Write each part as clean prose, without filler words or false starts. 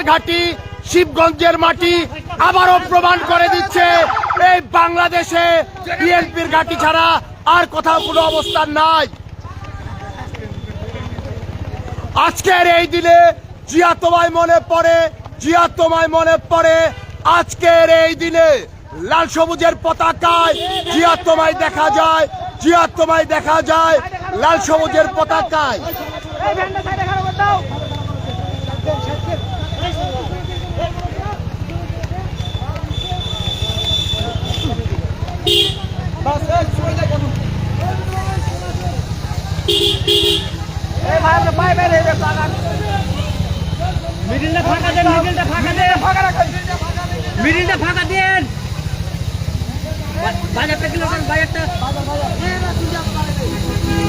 ঘাঁটি শিবগঞ্জের মাটি আবারও প্রমাণ করে দিচ্ছে এই বাংলাদেশে বিএনপির ঘাঁটি ছাড়া আর কোথাও কোনো অবস্থান নাই। আজকের এই দিনে জিয়া তোমায় মনে পড়ে, জিয়া তোমায় মনে পড়ে। আজকের এই দিনে লাল সবুজের পতাকায় জিয়া তোমায় দেখা যায়, জিয়া তোমায় দেখা যায় লাল সবুজের পতাকায়। মিডিলটা ফাঁকা দেন, মিডিলটা ফাঁকা দেন, মিডিলটা ফাঁকা দেন। বাজারটা কিলো দেন, বাজারটা।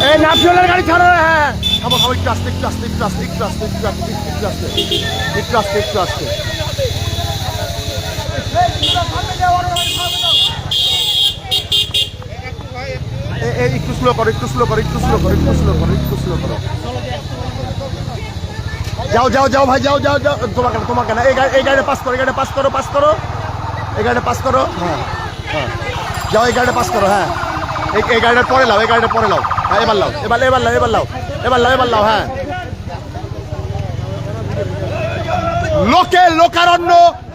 এই ন্যাশনালের গাড়ি ছাড়ো। হ্যাঁ খাবো খাবো, একটু আসতে একটু আসতে একটু আসতে একটু আসতে একটু আসতে একটু আসতে একটু আসতে একটু আসতে। একটু স্লো করো, একটু স্লো করো, একটু স্লো করো, একটু স্লো করো, একটু স্লো করো। যাও যাও যাও ভাই, যাও যাও যাও। তোমাকে না, এই গাড়িটা পাস করো, এই গাড়িটা পাস করো, পাস করো, এই গাড়িটা পাস করো। হ্যাঁ হ্যাঁ যাও, এই গাড়িটা পাস করো। হ্যাঁ এই গাড়িটা পরে লাও, এই গাড়িটা পরে লাও। হ্যাঁ এবার লাও, এবার এবার লাও, এবার লাও, এবার লাও, এবার লাও। হ্যাঁ লোকে লোকারণ্য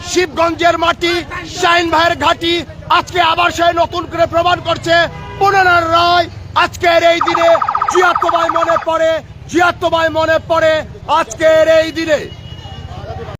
শিবগঞ্জের মাটি শাহিন ভাইয়ের ঘাঁটি আজকে আবার সে নতুন করে প্রমাণ করছে পুনরার রায়। আজকের এই দিনে জিয়া তোমায় মনে পড়ে, জিয়া তোমায় মনে পড়ে আজকের এই দিনে।